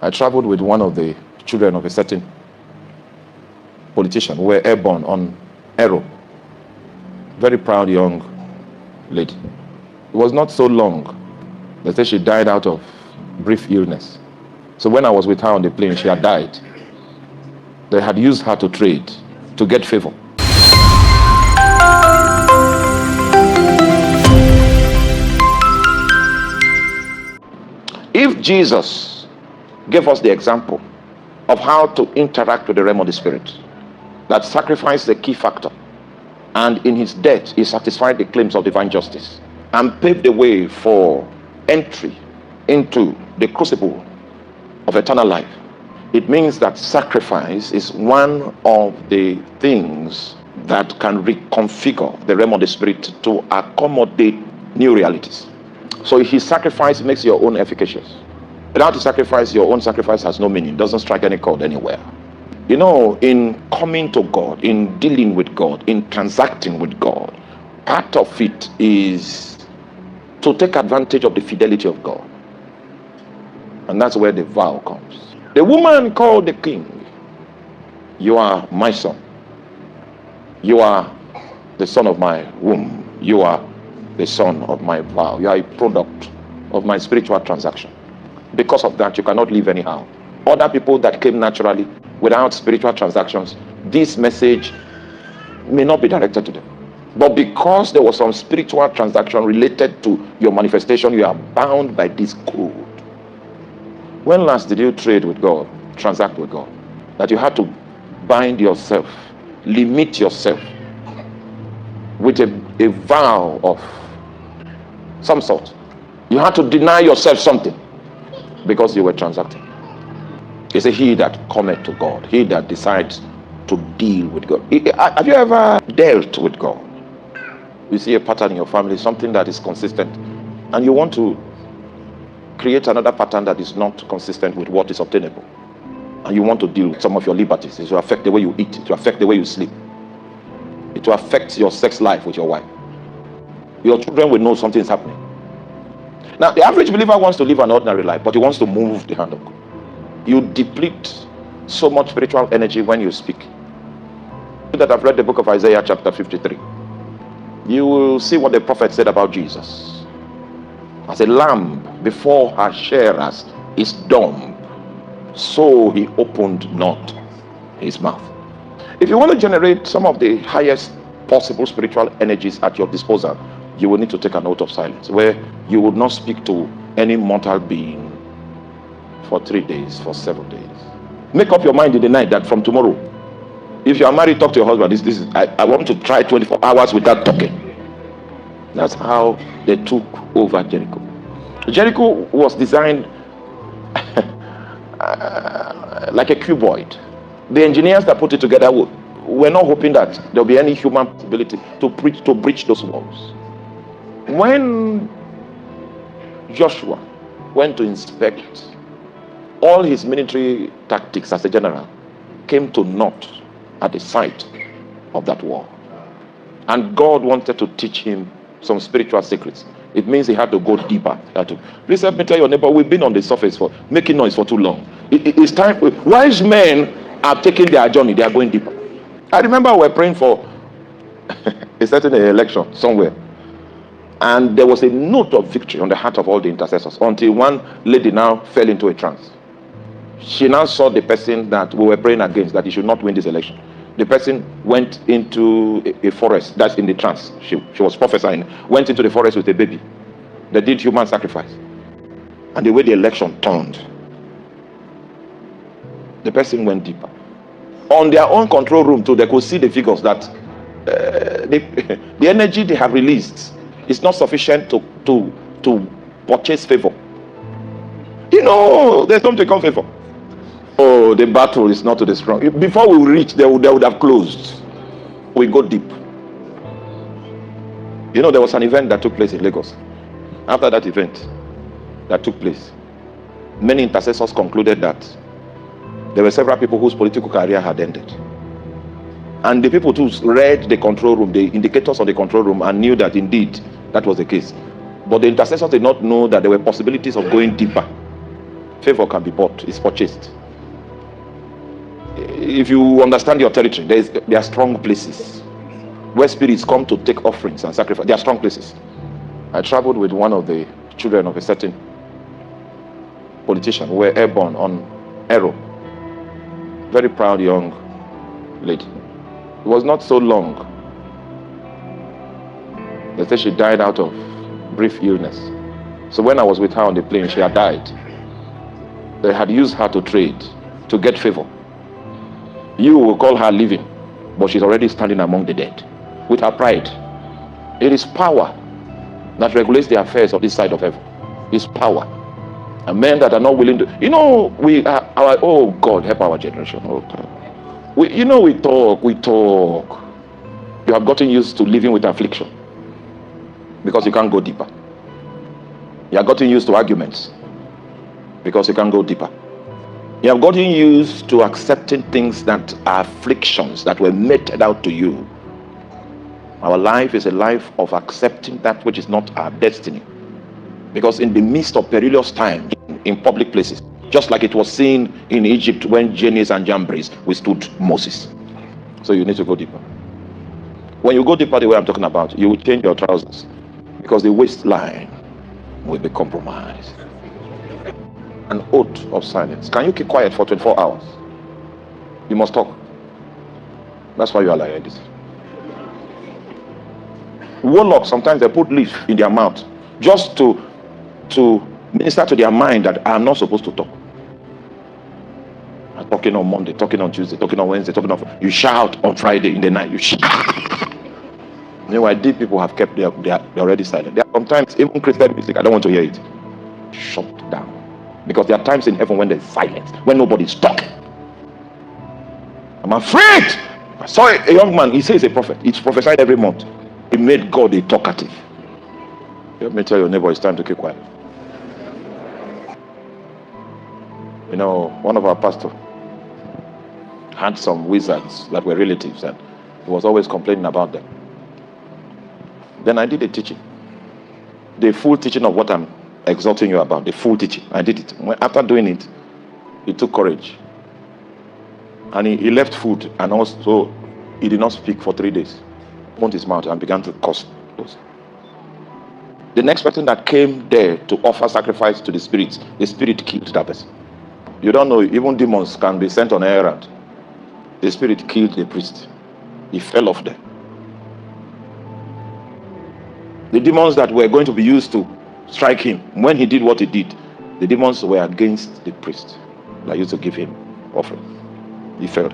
I traveled with one of the children of a certain politician. We were airborne on Arome. Very proud young lady. It was not so long. They said she died out of brief illness. So when I was with her on the plane, she had died. They had used her to trade, to get favor. If Jesus gave us the example of how to interact with the realm of the spirit, that sacrifice is the key factor, and in his death he satisfied the claims of divine justice and paved the way for entry into the crucible of eternal life, it means that sacrifice is one of the things that can reconfigure the realm of the spirit to accommodate new realities. So his sacrifice makes your own efficacious. Without the sacrifice, your own sacrifice has no meaning. It doesn't strike any chord anywhere. You know, in coming to God, in dealing with God, in transacting with God, part of it is to take advantage of the fidelity of God. And that's where the vow comes. The woman called the king, "You are my son. You are the son of my womb. You are the son of my vow. You are a product of my spiritual transaction. Because of that, you cannot live anyhow." Other people that came naturally without spiritual transactions, this message may not be directed to them. But because there was some spiritual transaction related to your manifestation, you are bound by this code. When last did you trade with God, transact with God? That you had to bind yourself, limit yourself with a vow of some sort. You had to deny yourself something because you were transacting. He said, "He that cometh to God, he that decides to deal with God." Have you ever dealt with God? You see a pattern in your family, something that is consistent, and you want to create another pattern that is not consistent with what is obtainable, and you want to deal with some of your liberties. It will affect the way you eat, it will affect the way you sleep, it will affect your sex life with your wife. Your children will know something is happening. Now, the average believer wants to live an ordinary life, but he wants to move the hand of God. You deplete so much spiritual energy when you speak. That I've read the book of Isaiah chapter 53. You will see what the prophet said about Jesus. As a lamb before her shearers is dumb, so he opened not his mouth. If you want to generate some of the highest possible spiritual energies at your disposal, you will need to take an oath of silence, where you would not speak to any mortal being for 3 days, for 7 days. Make up your mind in the night that from tomorrow, if you are married, talk to your husband. I want to try 24 hours without talking. That's how they took over Jericho. Jericho was designed like a cuboid. The engineers that put it together were not hoping that there will be any human ability to breach those walls. When Joshua went to inspect, all his military tactics as a general came to naught at the sight of that wall. And God wanted to teach him some spiritual secrets. It means he had to go deeper. Please help me tell your neighbor, we've been on the surface for making noise for too long. It's time. Wise men are taking their journey. They are going deeper. I remember we were praying for a certain election somewhere, and there was a note of victory on the heart of all the intercessors, until one lady now fell into a trance. She now saw the person that we were praying against, that he should not win this election. The person went into a forest. That's in the trance. She was prophesying. Went into the forest with a baby. They did human sacrifice. And the way the election turned, the person went deeper. On their own control room too, they could see the figures that the energy they have released is not sufficient to purchase favor. You know, there's something called favor. Oh, the battle is not to the strong. Before we reach, they would have closed. We go deep. You know, there was an event that took place in Lagos. After that event that took place, many intercessors concluded that there were several people whose political career had ended. And the people who read the control room, the indicators on the control room, and knew that indeed that was the case. But the intercessors did not know that there were possibilities of going deeper. Favor can be bought, it's purchased. If you understand your territory, there are strong places where spirits come to take offerings and sacrifice. There are strong places. I traveled with one of the children of a certain politician. We were airborne on Arome. Very proud young lady. It was not so long. They said she died out of brief illness. So when I was with her on the plane, she had died. They had used her to trade, to get favor. You will call her living, but she's already standing among the dead with her pride. It is power that regulates the affairs of this side of heaven. It's power. And men that are not willing to, we are oh God, help our generation. Oh God. We talk. You have gotten used to living with affliction because you can't go deeper. You have gotten used to arguments because you can't go deeper. You have gotten used to accepting things that are afflictions that were meted out to you. Our life is a life of accepting that which is not our destiny. Because in the midst of perilous times, in public places, just like it was seen in Egypt when Jannes and Jambres withstood Moses. So you need to go deeper. When you go deeper the way I'm talking about, you will change your trousers because the waistline will be compromised. An oath of silence. Can you keep quiet for 24 hours? You must talk. That's why you are like this. Warlocks, sometimes they put leaf in their mouth just to minister to their mind that I'm not supposed to talk. I'm talking on Monday, talking on Tuesday, talking on Wednesday, you shout on Friday in the night. You shout. Meanwhile, deep people have kept they're already silent. There are sometimes even Christian music, I don't want to hear it. Shut down. Because there are times in heaven when there's silence, when nobody's talking. I'm afraid. I saw a young man, he says he's a prophet. He's prophesied every month. He made God a talkative. Let me tell your neighbor, it's time to keep quiet. One of our pastors had some wizards that were relatives and he was always complaining about them. Then I did a teaching. The full teaching of what I'm exhorting you about, the full teaching. I did it. After doing it, he took courage. And he left food and also he did not speak for 3 days. Opened his mouth and began to curse. The next person that came there to offer sacrifice to the spirit killed that person. You don't know, even demons can be sent on an errand. The spirit killed the priest. He fell off there. The demons that were going to be used to strike him, when he did what he did, the demons were against the priest that used to give him offering. He fell.